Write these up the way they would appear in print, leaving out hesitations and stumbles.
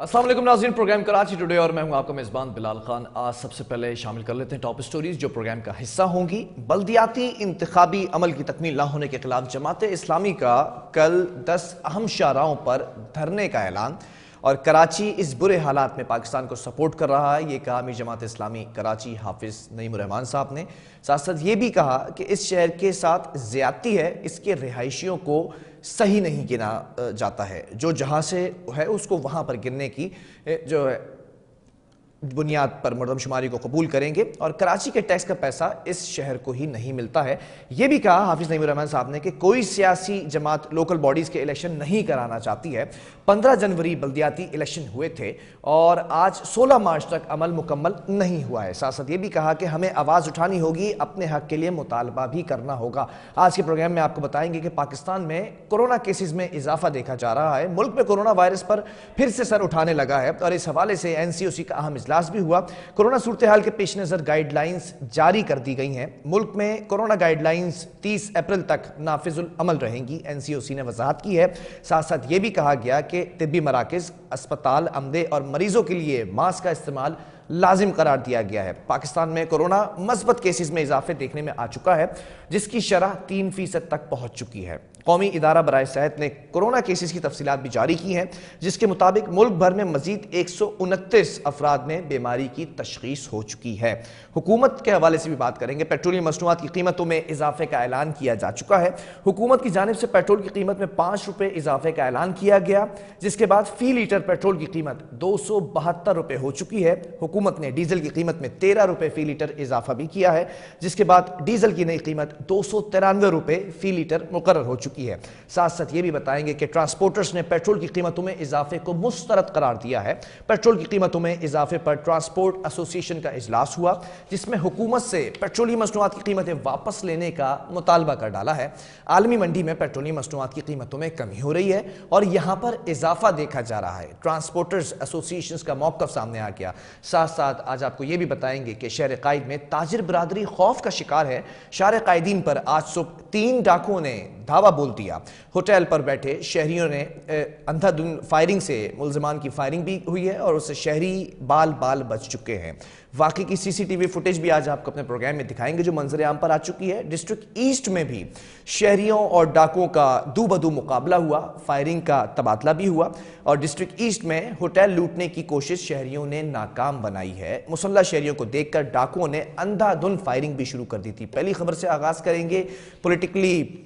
अस्सलाम वालेकुम नाज़रीन, प्रोग्राम कराची टुडे और मैं हूं आपका मेज़बान बिलाल खान। आज सबसे पहले शामिल कर लेते हैं टॉप स्टोरीज जो प्रोग्राम का हिस्सा होंगी। बल्दियाती इंतखाबी अमल की तकमील न होने के खिलाफ जमात इस्लामी का कल 10 अहम शाहराहों पर धरने का ऐलान। और कराची इस बुरे हालात में पाकिस्तान को सपोर्ट कर रहा है, ये कहा अमीर जमात इस्लामी कराची हाफिज़ नईमुर रहमान साहब ने। साथ साथ ये भी कहा कि इस शहर के साथ ज़्यादती है, इसके रिहायशियों को सही नहीं गिना जाता है, जो जहाँ से है उसको वहाँ पर गिरने की जो है बुनियाद पर मरदमशुमारी को कबूल करेंगे। और कराची के टैक्स का पैसा इस शहर को ही नहीं मिलता है। यह भी कहा हाफिज नईमुर रहमान साहब ने कि कोई सियासी जमात लोकल बॉडीज के इलेक्शन नहीं कराना चाहती है। 15 जनवरी बल्दियाती इलेक्शन हुए थे और आज 16 मार्च तक अमल मुकम्मल नहीं हुआ है। साथ साथ ये भी कहा कि हमें आवाज़ उठानी होगी, अपने हक के लिए मुतालबा भी करना होगा। आज के प्रोग्राम में आपको बताएंगे कि पाकिस्तान में कोरोना केसेज में इजाफा देखा जा रहा है। मुल्क में कोरोना वायरस पर फिर से सर उठाने लगा है और इस हवाले से NCOC का अहम इजलास भी हुआ। कोरोना सूरत हाल के पेश नजर गाइडलाइंस जारी कर दी गई हैं। मुल्क में कोरोना गाइडलाइंस 30 अप्रैल तक नाफिजुल अमल रहेंगी, NCOC ने वजाहत की है। साथ साथ ये भी कहा गया कि तिब्बी मराकज, अस्पताल, अमदे और मरीजों के लिए मास्क का इस्तेमाल लाजिम करार दिया गया है। पाकिस्तान में कोरोना मस्बत केसेस में इजाफे देखने में आ चुका है, जिसकी शरह 3% तक पहुंच चुकी है। कौमी इदारा बराए सेहत ने कोरोना केसेस की तफसीलात भी जारी की हैं, जिसके मुताबिक मुल्क भर में मजीद 129 अफराद में बीमारी की तशखीस हो चुकी है। हुकूमत के हवाले से भी बात करेंगे। पेट्रोलियम मसनूआत की कीमतों में इजाफे का ऐलान किया जा चुका है। हुकूमत की जानिब से पेट्रोल की कीमत में 5 रुपये इजाफे का ऐलान किया गया, जिसके बाद फी लीटर पेट्रोल की कीमत 272 रुपये हो चुकी है। हुकूमत ने डीजल की कीमत में 13 रुपये फी लीटर इजाफा भी किया है, जिसके बाद डीजल की नई कीमत 293 रुपये फी लीटर मुकर्रर हो चुकी है। साथ साथ ये भी बताएंगे कि ट्रांसपोर्टर्स ने पेट्रोल की कीमतों में इजाफे को मुस्तरद करार दिया है। पेट्रोल की कीमतों में इजाफे पर ट्रांसपोर्ट एसोसिएशन का इजलास हुआ, जिसमें हुकूमत से पेट्रोलियम मसनूआत की कीमतें वापस लेने का मुतालबा कर डाला है। आलमी मंडी में पेट्रोलियम मसनूआत की कीमतों में कमी हो रही है और यहां पर इजाफा देखा जा रहा है। ट्रांसपोर्टर्स एसोसिएशन का मौक़िफ़ सामने आ गया। साथ साथ आज आपको यह भी बताएंगे कि शहर कायद में ताजिर बरादरी खौफ का शिकार है। शहर कायदीन पर आज सुबह 3 डाकुओं ने धावा बोल दिया। होटल पर बैठे शहरियों ने अंधाधुंध फायरिंग से मुल्जिमान की फायरिंग भी हुई है और उससे शहरी बाल बाल बच चुके हैं। वाकई की CCTV फुटेज भी आज आपको अपने प्रोग्राम में दिखाएंगे, जो मंजर आम पर आ चुकी है। डिस्ट्रिक्ट ईस्ट में भी शहरियों और डाकुओं का दू बदू मुकाबला हुआ, फायरिंग का तबादला भी हुआ और डिस्ट्रिक्ट ईस्ट में होटल लूटने की कोशिश शहरियों ने नाकाम बनाई है। मुसल्लह शहरियों को देखकर डाकुओं ने अंधाधुंध फायरिंग भी शुरू कर दी थी। पहली खबर से आगाज करेंगे। पॉलिटिकली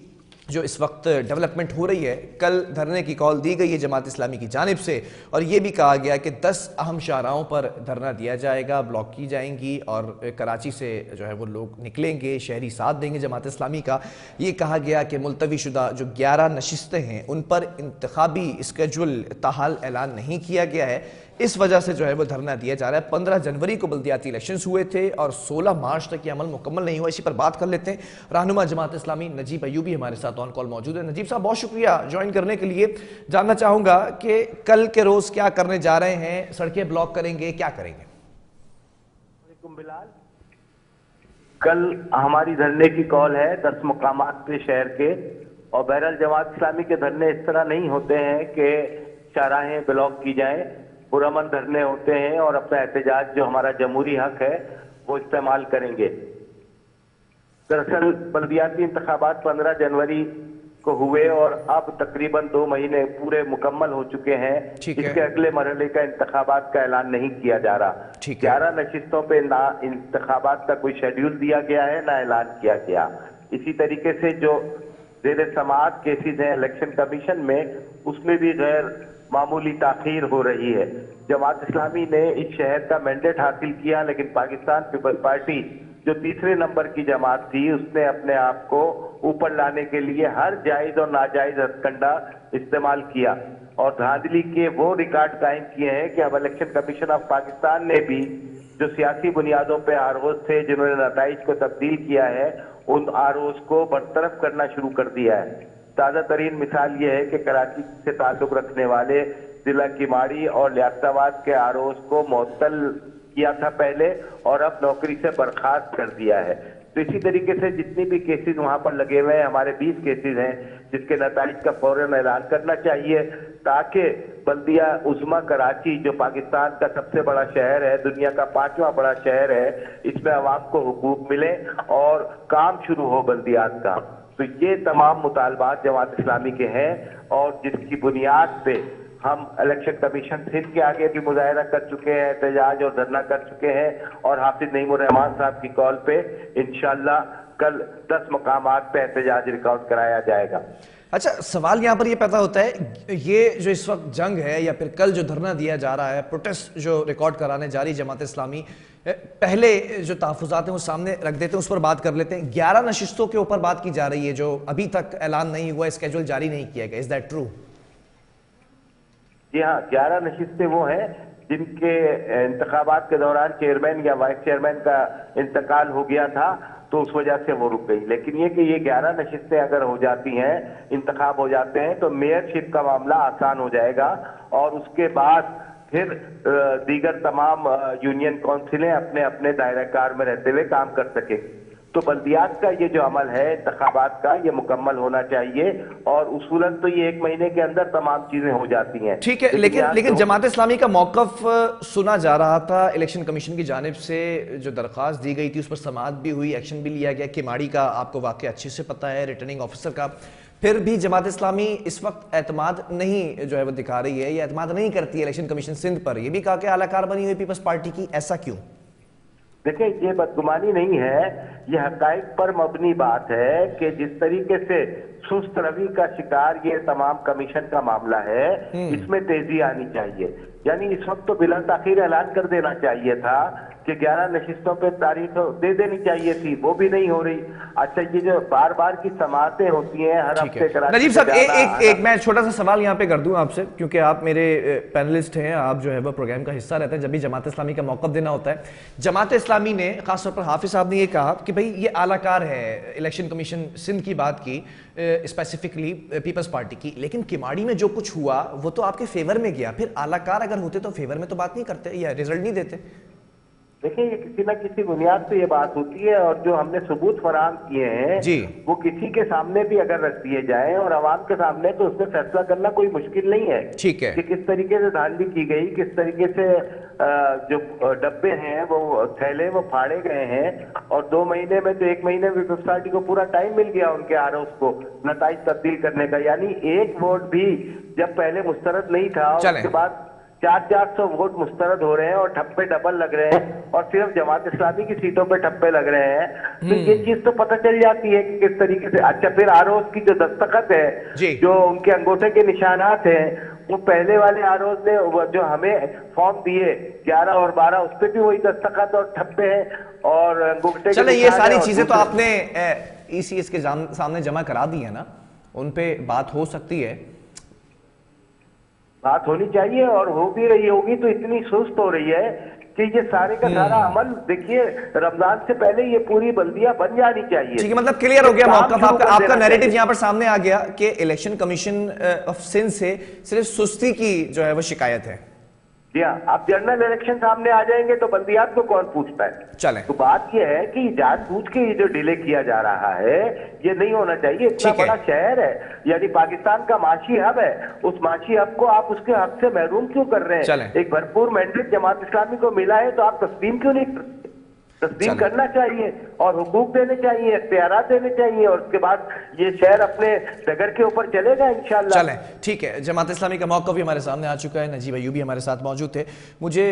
जो इस वक्त डेवलपमेंट हो रही है, कल धरने की कॉल दी गई है जमात इस्लामी की जानिब से और यह भी कहा गया कि 10 अहम शाहराहों पर धरना दिया जाएगा, ब्लॉक की जाएंगी और कराची से जो है वो लोग निकलेंगे, शहरी साथ देंगे जमात इस्लामी का। ये कहा गया कि मुलतवी शुदा जो 11 नशिस्तें हैं उन पर इंतखाबी स्केजुअल ताहाल ऐलान नहीं किया गया है, इस वजह से जो है वो धरना दिया जा रहा है। 15 जनवरी को बल्दियाती इलेक्शंस हुए थे और 16 मार्च तक ये अमल मुकम्मल नहीं हुआ। इसी पर बात कर लेते हैं। रहनुमा जमात इस्लामी नजीब अयूबी हमारे साथ ऑन कॉल मौजूद है। नजीब साहब, बहुत शुक्रिया ज्वाइन करने के लिए। जानना चाहूंगा कि कल के रोज क्या करने जा रहे हैं? सड़कें ब्लॉक करेंगे, क्या करेंगे? बिलाल, कल हमारी धरने की कॉल है 10 मुकामात पे शहर के। और बहरहाल जमात इस्लामी के धरने इस तरह नहीं होते हैं कि शाहराहें ब्लॉक की जाएं। पुरअमन धरने होते हैं और अपना एहतजाज जो हमारा जमहूरी हक है वो इस्तेमाल करेंगे। दरअसल बल्दियाती इंतखाबात 15 जनवरी को हुए और अब तकरीबन 2 महीने पूरे मुकम्मल हो चुके हैं। इसके अगले मरहले का इंतखाबात का ऐलान नहीं किया जा रहा। 11 नशिस्तों पे ना इंतखाबात का कोई शेड्यूल दिया गया है, ना ऐलान किया गया। इसी तरीके से जो जेर समाअत केसेज हैं इलेक्शन कमीशन में, उसमें भी गैर मामूली ताखीर हो रही है। जमात इस्लामी ने इस शहर का मैंडेट हासिल किया, लेकिन पाकिस्तान पीपल पार्टी जो तीसरे नंबर की जमात थी, उसने अपने आप को ऊपर लाने के लिए हर जायज और नाजायज हथकंडा इस्तेमाल किया और धांधली के वो रिकॉर्ड कायम किए हैं कि अब इलेक्शन कमीशन ऑफ पाकिस्तान ने भी जो सियासी बुनियादों पे आरोज थे, जिन्होंने नताइज को तब्दील किया है, उन आरोज को बरतरफ करना शुरू कर दिया है। ताज़ा तरीन मिसाल ये है कि कराची से ताल्लुक रखने वाले जिला किमाड़ी और लियाकताबाद के आरोज को मुअत्तल किया था पहले और अब नौकरी से बर्खास्त कर दिया है। तो इसी तरीके से जितनी भी केसेस वहां पर लगे हुए हैं, हमारे 20 केसेस हैं जिसके नताइज का फौरन ऐलान करना चाहिए, ताकि बल्दिया उज़्मा कराची जो पाकिस्तान का सबसे बड़ा शहर है, दुनिया का 5वां बड़ा शहर है, इसमें आवाम को हुकूक मिले और काम शुरू हो बल्दियात का। तो ये तमाम मुतालबात जमात इस्लामी के हैं और जिसकी बुनियाद पे हम इलेक्शन कमीशन सिंध के आगे भी मुजाहरा कर चुके हैं, एहतजाज और धरना कर चुके हैं और हाफिज नईमुर रहमान साहब की कॉल पे इंशाल्लाह कल 10 मकामात पे एहतजाज रिकॉर्ड कराया जाएगा। अच्छा, सवाल यहाँ पर ये पैदा होता है, ये जो इस वक्त जंग है या फिर कल जो धरना दिया जा रहा है, प्रोटेस्ट जो रिकॉर्ड कराने जा रही जमात इस्लामी, पहले जो तहफ़्फ़ुज़ात हैं वो सामने रख देते हैं, उस पर बात कर लेते हैं। 11 नशिस्तों के ऊपर बात की जा रही है जो अभी तक ऐलान नहीं हुआ, स्केड्यूल जारी नहीं किया गया। Is that true? जी हाँ, 11 नशिस्तें वो हैं जिनके इंतखाबात के दौरान चेयरमैन या वाइस चेयरमैन का इंतकाल हो गया था, तो उस वजह से वो रुक गई। लेकिन ये कि ये 11 नशिस्तें अगर हो जाती हैं, इंतखाब हो जाते हैं, तो मेयरशिप का मामला आसान हो जाएगा और उसके बाद फिर दीगर तमाम यूनियन काउंसिलें अपने अपने दायरा कार में रहते हुए काम कर सकेंगी। तो बल्दियात का ये जो अमल है इंतखाबात का, ये मुकम्मल होना चाहिए और उसूलन तो ये 1 महीने के अंदर तमाम चीजें हो जाती हैं। ठीक है, लेकिन जमात इस्लामी का मौकफ सुना जा रहा था, इलेक्शन कमीशन की जानिब से जो दरख्वास्त दी गई थी उस पर समाअत भी हुई, एक्शन भी लिया गया। किमाड़ी का आपको वाकई अच्छे से पता है, रिटर्निंग ऑफिसर का, फिर भी जमात इस्लामी इस वक्त एतमाद नहीं जो है वो दिखा रही है, या एतमाद नहीं करती है इलेक्शन कमीशन सिंध पर। यह भी कहा कि आलाकार बनी हुई पीपल्स पार्टी की, ऐसा क्यों? देखिए, ये बदगुमानी नहीं है, ये हकाइक पर मबनी बात है कि जिस तरीके से सुस्त रवि का शिकार ये तमाम कमीशन का मामला है, इसमें तेजी आनी चाहिए। यानी इस वक्त तो बिला ताखीर ऐलान कर देना चाहिए था कि 11 नशिस्तों पे तारीख दे देनी चाहिए थी, वो भी नहीं हो रही। अच्छा, ये जो बार बार की समातें होती हैं हर हफ्ते कराची, नजीब साहब, एक मैं छोटा सा सवाल यहाँ पे कर दूं आपसे, क्योंकि आप मेरे पैनलिस्ट हैं, आप जो है वो प्रोग्राम का हिस्सा रहते हैं जब भी जमात इस्लामी का मौक़िफ़ देना होता है। जमात इस्लामी ने खासतौर पर हाफिज साहब ने ये कहा कि भाई ये आलाकार है, इलेक्शन कमीशन सिंध की बात की स्पेसिफिकली पीपल्स पार्टी की, लेकिन किमाड़ी में जो कुछ हुआ वो तो आपके फेवर में गया। फिर आलाकार अगर होते तो फेवर में तो बात नहीं करते या रिजल्ट नहीं देते। देखिए, ये किसी न किसी बुनियाद पे ये बात होती है और जो हमने सबूत फराहम किए हैं जी, वो किसी के सामने भी अगर रख दिए जाएं और आवाम के सामने, तो उसमें फैसला करना कोई मुश्किल नहीं है। ठीक है, कि किस तरीके से धांधली की गई, किस तरीके से जो डब्बे हैं वो थैले वो फाड़े गए हैं और 2 महीने में तो 1 महीने में पीपल्स पार्टी को पूरा टाइम मिल गया उनके आरोप को नताइज तब्दील करने का। यानी एक वोट भी जब पहले मुस्तरद नहीं था, उसके बाद 400 वोट मुस्तरद हो रहे हैं और ठप्पे डबल लग रहे हैं और सिर्फ जमात इस्लामी की सीटों पे ठप्पे लग रहे हैं, तो ये चीज तो पता चल जाती है कि किस तरीके से। अच्छा, फिर आरोप की जो दस्तखत है, जो उनके अंगूठे के निशानात हैं, वो पहले वाले आरोप ने जो हमें फॉर्म दिए 11 और 12, उस पर भी वही दस्तखत और ठप्पे हैं और अंगूठे। चले, ये सारी चीजें तो आपने ECS के सामने जमा करा दी है ना, उन पे बात हो सकती है, बात होनी चाहिए और हो भी रही होगी। तो इतनी सुस्त हो रही है कि ये सारे का सारा अमल, देखिए, रमजान से पहले ये पूरी बल्दियां बन जानी चाहिए। ठीक है, मतलब क्लियर हो गया मौका, आपका नैरेटिव यहाँ पर सामने आ गया कि इलेक्शन कमीशन ऑफ सिंध से सिर्फ सुस्ती की जो है वो शिकायत है। जी हाँ, आप जनरल इलेक्शन सामने आ जाएंगे तो बल्दियात को कौन पूछता है। चले, तो बात यह है कि जानबूझ के ये जो डिले किया जा रहा है, ये नहीं होना चाहिए। इतना बड़ा शहर है, यानी पाकिस्तान का माशी हब है, उस माशी हब को आप उसके हक से महरूम क्यों कर रहे हैं? एक भरपूर मैंडेट जमात इस्लामी को मिला है, तो आप तस्लीम क्यों नहीं करते? तस्लीम करना चाहिए और हुकूक देने चाहिए, इख्तियारात देने चाहिए और उसके बाद ये शहर अपने डगर के ऊपर चलेगा इंशाल्लाह। चलें, ठीक है। जमात इस्लामी का मौक़िफ़ भी हमारे सामने आ चुका है, नजीब अयूबी हमारे साथ मौजूद थे। मुझे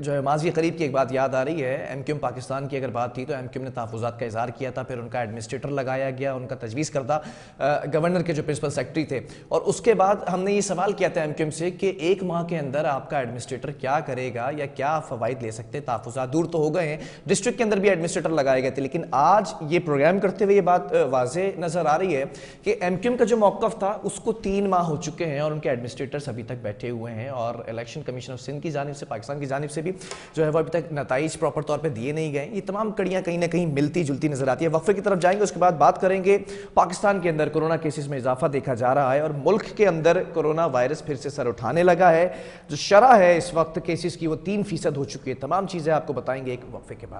जो है माजी करीब की एक बात याद आ रही है। MQM पाकिस्तान की अगर बात थी तो MQM ने तहफ़्फ़ुज़ात का इज़हार किया था, फिर उनका एडमिनिस्ट्रेटर लगाया गया, उनका तजवीज़ करदा गवर्नर के जो प्रिंसिपल सेक्रेटरी थे, और उसके बाद हमने ये सवाल किया था MQM से कि 1 माह के अंदर आपका एडमिनिस्ट्रेटर क्या करेगा या क्या फ़वाइद ले सकते। तहफ़्फ़ुज़ात दूर तो हो गए हैं, डिस्ट्रिक्ट के अंदर भी एडमिनिस्ट्रेटर लगाए गए थे, लेकिन आज ये प्रोग्राम करते हुए ये बात वाज़ेह नजर आ रही है कि MQM का जो मौक़िफ़ था उसको 3 माह हो चुके हैं और उनके एडमिनिस्ट्रेटर्स अभी तक बैठे हुए हैं और इलेक्शन कमीशन ऑफ सिंध की जानिब से, पाकिस्तान की जानिब से भी जो है वो अभी तक नताइज प्रॉपर तौर पर दिए नहीं गए। ये तमाम कड़ियाँ कहीं ना कहीं मिलती जुलती नजर आती है। वक्फे की तरफ जाएंगे, उसके बाद बात करेंगे पाकिस्तान के अंदर कोरोना केसेस में इजाफा देखा जा रहा है और मुल्क के अंदर कोरोना वायरस फिर से सर उठाने लगा है। जो शरह है इस वक्त केसेस की वो 3% हो चुकी है। तमाम चीज़ें आपको बताएंगे एक वक्फे के बाद।